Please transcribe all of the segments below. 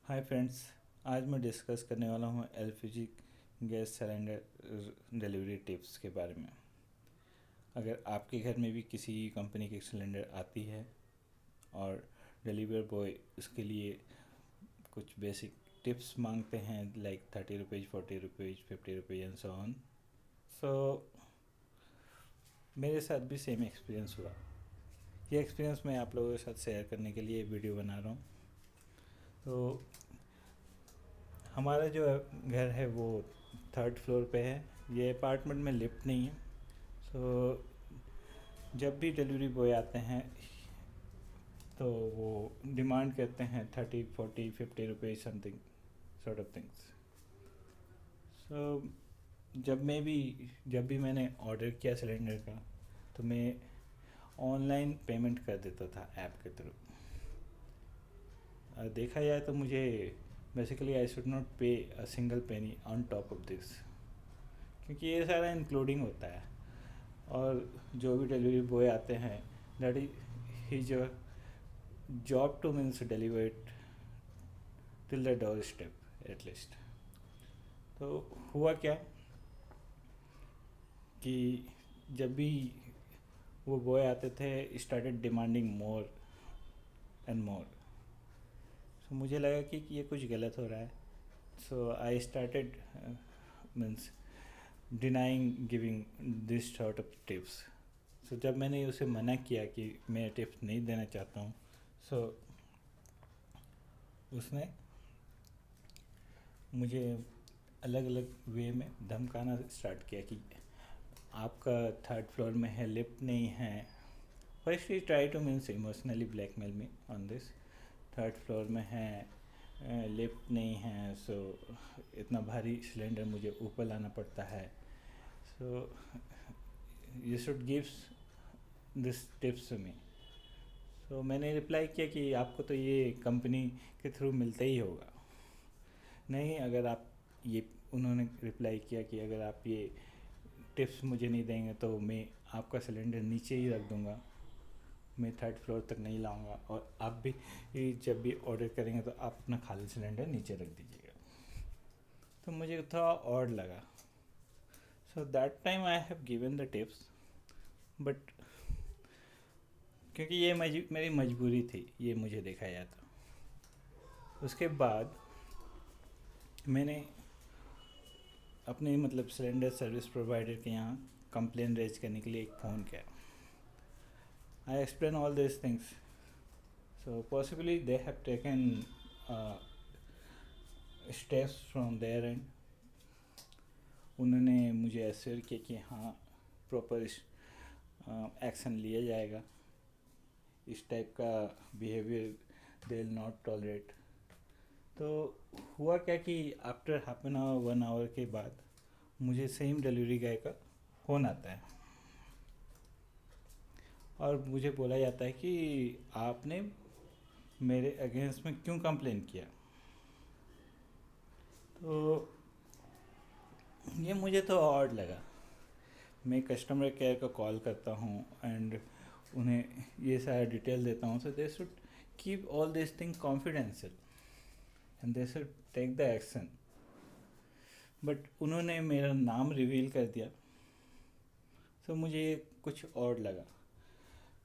Hi friends. आज मैं discuss करने वाला हूँ LPG gas cylinder delivery tips के बारे में। अगर आपके घर में भी किसी कंपनी की सिलेंडर आती है और डिलीवर बॉय उसके लिए कुछ बेसिक टिप्स मांगते हैं like 30 rupees, 40 rupees, 50 rupees and so on. So मेरे साथ भी सेम एक्सपीरियंस हुआ। ये एक्सपीरियंस मैं आप लोगों के साथ शेयर करने के लिए वीडियो बना रहा हूँ। तो हमारा जो घर है वो थर्ड फ्लोर पे है। ये अपार्टमेंट में लिफ्ट नहीं है। सो जब भी डिलीवरी बॉय आते हैं तो वो डिमांड करते हैं 30, 40, 50 rupees something sort of things. So जब भी मैंने ऑर्डर किया सिलेंडर का तो मैं ऑनलाइन पेमेंट कर देता था ऐप के थ्रू। देखा जाए तो मुझे बेसिकली आई शुड नॉट पे a single penny on top of this, क्योंकि ये सारा इंक्लूडिंग होता है। और जो भी डिलीवरी बॉय आते हैं that is his job two means deliver it till the door step at least. तो हुआ क्या कि जब भी वो बॉय आते थे started demanding more and more. So मुझे लगा कि ये कुछ गलत हो रहा है। So I started means denying giving this sort of tips. So जब मैंने उसे मना किया कि मैं टिप्स नहीं देना चाहता हूँ, सो उसने मुझे अलग अलग वे में धमकाना स्टार्ट किया कि आपका थर्ड फ्लोर में है, लिफ्ट नहीं है। First he try two means emotionally blackmail me on this. Third floor में है, लिफ्ट नहीं है, सो इतना भारी सिलेंडर मुझे ऊपर लाना पड़ता है। So you should gives this tips to me. So मैंने रिप्लाई किया कि आपको तो ये कंपनी के थ्रू मिलता ही होगा। नहीं, अगर आप ये उन्होंने रिप्लाई किया कि अगर आप ये टिप्स मुझे नहीं देंगे तो मैं आपका सिलेंडर नीचे ही रख दूंगा, मैं थर्ड फ्लोर तक नहीं लाऊंगा, और आप भी जब भी ऑर्डर करेंगे तो आप अपना खाली सिलेंडर नीचे रख दीजिएगा। तो मुझे थोड़ा ऑड लगा। So that time I have given the tips, but क्योंकि ये मेरी मजबूरी थी, ये मुझे देखा जाता। उसके बाद मैंने अपने मतलब सिलेंडर सर्विस प्रोवाइडर के यहाँ कंप्लेन रेज करने के लिए एक फ़ोन किया। I explain all this things. So possibly they have taken steps from their end. उन्होंने मुझे एश्योर किया कि हाँ प्रॉपर एक्शन लिया जाएगा, इस टाइप का behaviour they will not tolerate. तो हुआ क्या कि after half an hour 1 hour के बाद मुझे सेम डिलीवरी गाय का फ़ोन आता है और मुझे बोला जाता है कि आपने मेरे अगेंस्ट में क्यों कंप्लेन किया। तो ये मुझे तो ऑड लगा। मैं कस्टमर केयर को कॉल करता हूँ एंड उन्हें ये सारा डिटेल देता हूँ। So they should keep all this thing confidential and they should take the action. But उन्होंने मेरा नाम रिवील कर दिया। सो मुझे कुछ और लगा।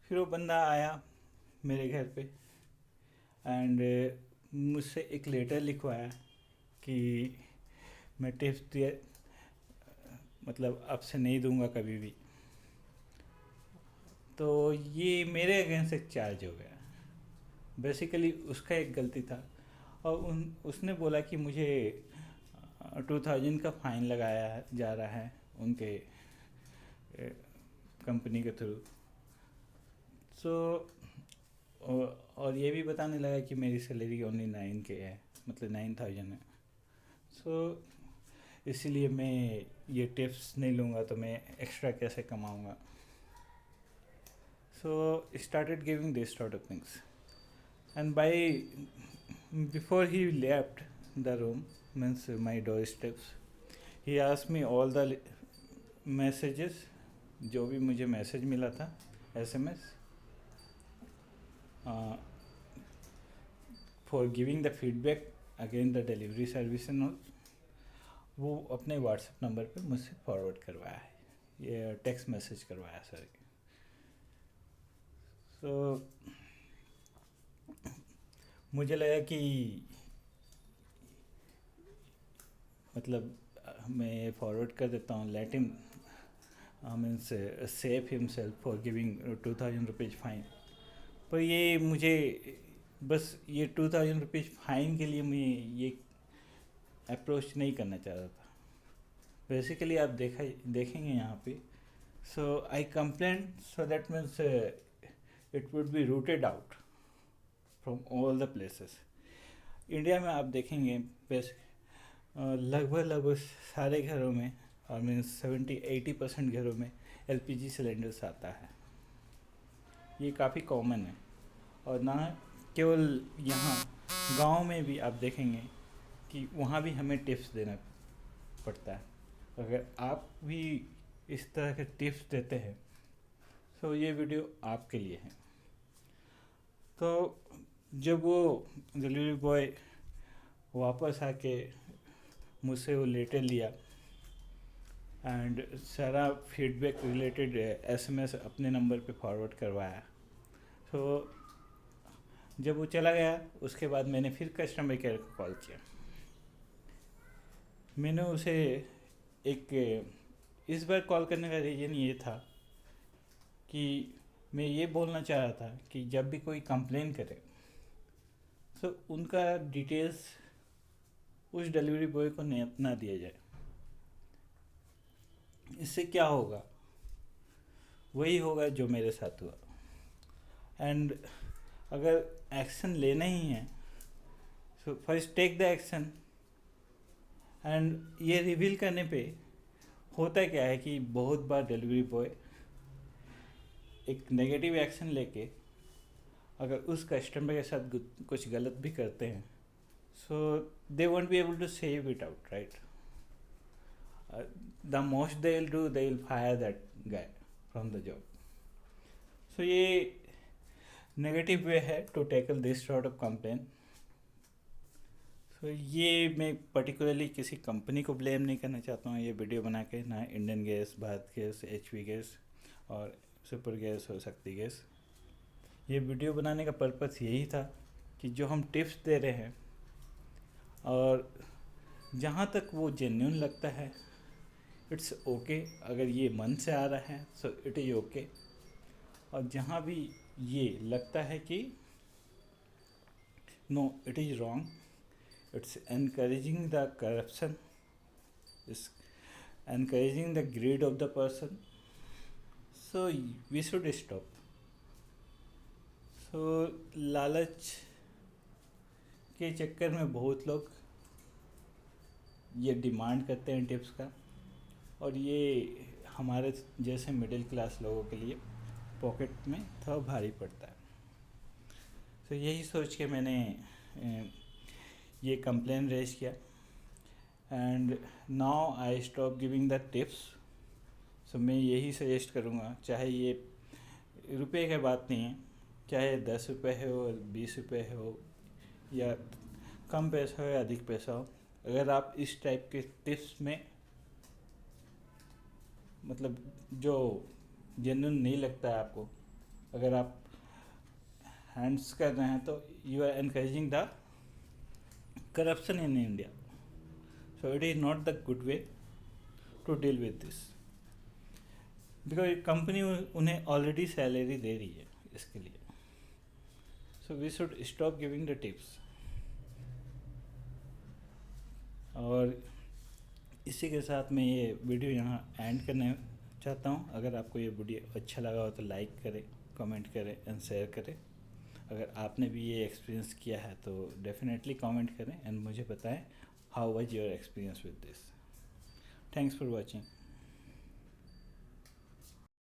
फिर वो बंदा आया मेरे घर पे एंड मुझसे एक लेटर लिखवाया कि मैं टिप्स दिए मतलब अब से नहीं दूंगा कभी भी। तो ये मेरे अगेंस्ट एक चार्ज हो गया। बेसिकली उसका एक गलती था और उसने बोला कि मुझे 2000 का फ़ाइन लगाया जा रहा है उनके कंपनी के थ्रू। सो और ये भी बताने लगा कि मेरी सैलरी ओनली 9K है, मतलब 9000 है। सो इसीलिए मैं ये टिप्स नहीं लूँगा तो मैं एक्स्ट्रा कैसे कमाऊँगा। So started giving this sort of things and by before he left the room means my door steps, he asked me all the messages, जो भी मुझे मैसेज मिला था SMS for giving the feedback again the delivery service and all, वो अपने WhatsApp number पे मुझसे forward करवाया है, ये टेक्स्ट मैसेज करवाया सर। तो मुझे लगा कि मतलब मैं फॉरवर्ड कर देता हूँ, let him means save himself for giving 2000 rupees fine. पर ये मुझे बस ये 2000 रुपीज़ फाइन के लिए मैं ये अप्रोच नहीं करना चाह रहा था। बेसिकली आप देखेंगे यहाँ पे, so I complain so that means it would be routed out from all the places. India में आप देखेंगे लगभग सारे घरों में और मीन्स 70-80% घरों में LPG सिलेंडर्स आता है। ये काफ़ी कॉमन है, और ना केवल यहाँ गांव में भी आप देखेंगे कि वहाँ भी हमें टिप्स देना पड़ता है। अगर आप भी इस तरह के टिप्स देते हैं तो ये वीडियो आपके लिए है। तो जब वो डिलीवरी बॉय वापस आके मुझसे वो लेटर लिया एंड सारा फीडबैक रिलेटेड SMS अपने नंबर पे फॉरवर्ड करवाया, तो जब वो चला गया उसके बाद मैंने फिर कस्टमर केयर को कॉल किया। मैंने उसे इस बार कॉल करने का रीज़न ये था कि मैं ये बोलना चाह रहा था कि जब भी कोई कंप्लेन करे तो उनका डिटेल्स उस डिलीवरी बॉय को ना दिया जाए। इससे क्या होगा, वही होगा जो मेरे साथ हुआ। एंड अगर एक्शन लेना ही है so first take the action. And ये रिवील करने पे होता क्या है कि बहुत बार डिलीवरी बॉय एक नेगेटिव एक्शन लेके अगर उस कस्टमर के साथ कुछ गलत भी करते हैं, so they won't be able to save it out, right. The most they will do, they will fire that guy from the job. So ये नेगेटिव वे है to tackle this sort of complain. So ये मैं particularly किसी company को blame नहीं करना चाहता हूँ ये वीडियो बना के, ना Indian gas, Bharat gas, HP gas और सुपर गैस हो सकती गैस। ये वीडियो बनाने का पर्पस यही था कि जो हम टिप्स दे रहे हैं और जहाँ तक वो जेन्युइन लगता है इट्स ओके, अगर ये मन से आ रहा है सो इट इज़ ओके। और जहाँ भी ये लगता है कि no it is wrong, it's encouraging the corruption, it's encouraging the greed of the person, so we should stop. So लालच के चक्कर में बहुत लोग ये डिमांड करते हैं टिप्स का, और ये हमारे जैसे मिडिल क्लास लोगों के लिए पॉकेट में थोड़ा भारी पड़ता है। तो यही सोच के मैंने ये कंप्लेन रेज किया and now I stop giving the tips. So मैं यही सजेस्ट करूँगा, चाहे ये रुपए की बात नहीं है, चाहे 10 रुपये हो, 20 रुपये हो, या कम पैसा हो या अधिक पैसा हो, अगर आप इस टाइप के टिप्स में मतलब जो जेन्युइन नहीं लगता है आपको, अगर आप हैंड्स कर रहे हैं तो you are encouraging the corruption in India. So it is not the good way to deal with this, because company उन्हें ऑलरेडी सैलरी दे रही है इसके लिए। So we should stop giving the tips. और इसी के साथ मैं ये वीडियो यहाँ एंड करने चाहता हूँ। अगर आपको ये वीडियो अच्छा लगा हो तो लाइक करें, कमेंट करें एंड शेयर करें। अगर आपने भी ये एक्सपीरियंस किया है तो डेफिनेटली कमेंट करें एंड मुझे बताएं how was your experience with this. Thanks for watching.